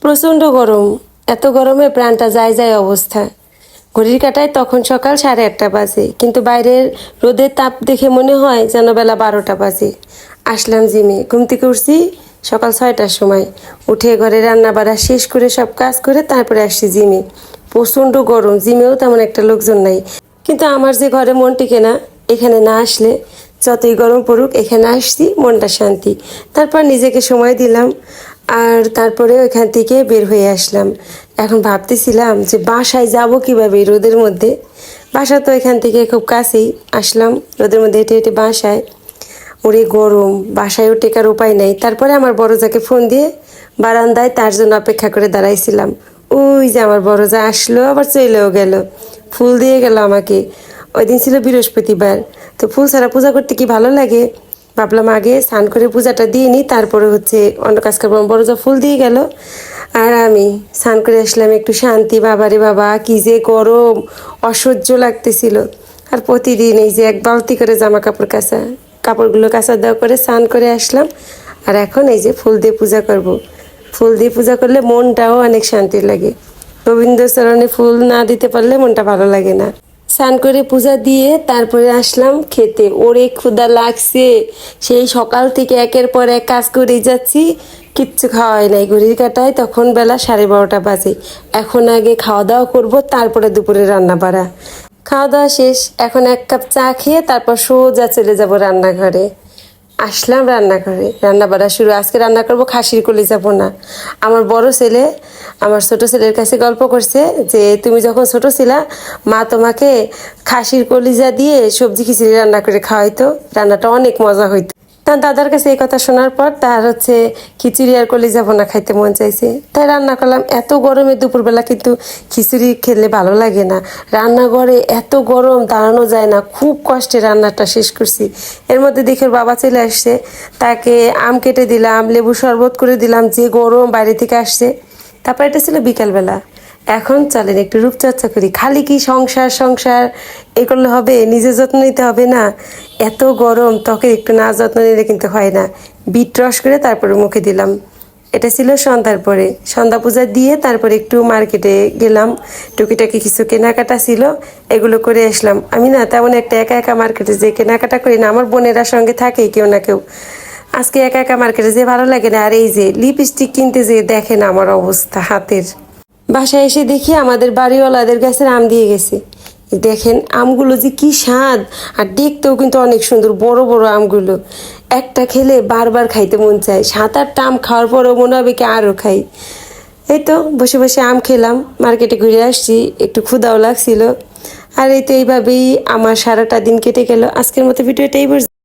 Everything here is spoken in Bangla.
প্রচণ্ড গরম। এত গরমে প্রাণটা যায় যায় অবস্থা। ঘড়ির কাঁটায় তখন সকাল 8:30 বাজে, কিন্তু বাইরের রোদের তাপ দেখে মনে হয় যেন বেলা 12টা বাজে। আসলাম জিমে, ঘুম থেকে উঠছি সকাল 6টার সময়। উঠে ঘরে রান্না বাড়া শেষ করে সব কাজ করে তারপরে আসছি জিমে। প্রচণ্ড গরম, জিমেও তেমন একটা লোকজন নাই, কিন্তু আমার যে ঘরে মন টিকে না, এখানে না আসলে যতই গরম পড়ুক এখানে আসছি মনটা শান্তি। তারপর নিজেকে সময় দিলাম, আর তারপরে ওইখান থেকে বের হয়ে আসলাম। এখন ভাবতেছিলাম যে বাসায় যাব কিভাবে এই রোদের মধ্যে। বাসা তো এখান থেকে খুব কাছেই, আসলাম রোদের মধ্যে হেঁটে হেঁটে বাসায়। ওরে গরম, বাসায়ও টেকার উপায় নেই। তারপরে আমার বড় যাকে ফোন দিয়ে বারান্দায় তার জন্য অপেক্ষা করে দাঁড়াইছিলাম। ওই যে আমার বড় যা আসলো, আবার চলেও গেল, ফুল দিয়ে গেল আমাকে। ওই দিন ছিল বৃহস্পতিবার, তো ফুল ছাড়া পূজা করতে কি ভালো লাগে। ভাবলাম আগে স্নান করে পূজাটা দিয়ে নিই, তারপরে হচ্ছে অন্য কাজ করবো। বড় যা ফুল দিয়ে গেল, আর আমি স্নান করে আসলাম, একটু শান্তি। বাবারে বাবা, কি যে গরম, অসহ্য লাগতেছিল। আর প্রতিদিন এই যে এক বালতি করে জামা কাপড় কাচা, কাপড়গুলো কাচা দেওয়া করে স্নান করে আসলাম। আর এখন এই যে ফুল দিয়ে পূজা করব। ফুল দিয়ে পূজা করলে মনটাও অনেক শান্তি লাগে। রবীন্দ্রচরণে ফুল না দিতে পারলে মনটা ভালো লাগে না। স্নান করে পূজা দিয়ে তারপরে আসলাম খেতে। ওরে ক্ষুধা লাগছে, সেই সকাল থেকে একের পর এক কাজ করেই যাচ্ছি, কিচ্ছু খাওয়া হয় নাই। ঘড়ির কাঁটায় তখন বেলা 12:30 বাজে। এখন আগে খাওয়া দাওয়া করবো, তারপরে দুপুরে রান্না বাড়া। খাওয়া দাওয়া শেষ, এখন এক কাপ চা খেয়ে তারপর সোজা চলে যাব রান্নাঘরে। আসলাম রান্নাঘরে, রান্না বাড়া শুরু। আজকে রান্না করব খাসির কলিজা ভুনা। আমার বড় ছেলে আমার ছোট ছেলের কাছে গল্প করছে যে তুমি যখন ছোট ছিলা, মা তোমাকে খাসির কলিজা দিয়ে সবজি খিচুড়ি রান্না করে খাওয়াইতো, রান্নাটা অনেক মজা হইতো। তার দাদার কাছে এই কথা শোনার পর তার হচ্ছে খিচুড়ি আর কলিজা ভুনা খাইতে মন চাইছে, তাই রান্না করলাম। এত গরমে দুপুরবেলা কিন্তু খিচুড়ি খেলে ভালো লাগে না। রান্নাঘরে এত গরম, দাঁড়ানো যায় না, খুব কষ্টে রান্নাটা শেষ করছি। এর মধ্যে দেখে ওর বাবা চলে আসছে, তাকে আম কেটে দিলাম, লেবু শরবত করে দিলাম, যে গরম বাইরে থেকে আসছে। তারপর এটা ছিল বিকালবেলা। এখন চলেন একটু রূপচর্চা করি। খালি কি সংসার সংসার এ করলে হবে? নিজের যত্ন নিতে হবে না? এত গরম, ত্বকের একটু না যত্ন নিলে কিন্তু হয় না। বিট রস করে তারপরে মুখে দিলাম। এটা ছিল সন্ধ্যার পরে। সন্ধ্যা পূজা দিয়ে তারপরে একটু মার্কেটে গেলাম, টুকিটাকি কিছু কেনাকাটা ছিল, এগুলো করে আসলাম। আমি না তেমন একটা একা একা মার্কেটে যে কেনাকাটা করি না, আমার বোনেরা সঙ্গে থাকেই কেউ না কেউ। আজকে একা একা মার্কেটে যে ভালো লাগে না। আর এই যে লিপস্টিক কিনতে যে দেখেন আমার অবস্থা হাতের। বাসায় এসে দেখি আমাদের বাড়িওয়ালাদের গাছের আম দিয়ে গেছে। দেখেন আমগুলো যে কি স্বাদ, আর দেখতেও কিন্তু অনেক সুন্দর, বড় বড় আমগুলো। একটা খেলে বারবার খাইতে মন চায়। 7-8টা আম খাওয়ার পরেও মনে হবে কি আরও খাই। এই তো বসে বসে আম খেলাম, মার্কেটে ঘুরে আসছি, একটু ক্ষুধাও লাগছিল। আর এই তো এইভাবেই আমার সারাটা দিন কেটে গেল। আজকের মতো ভিডিওটা এই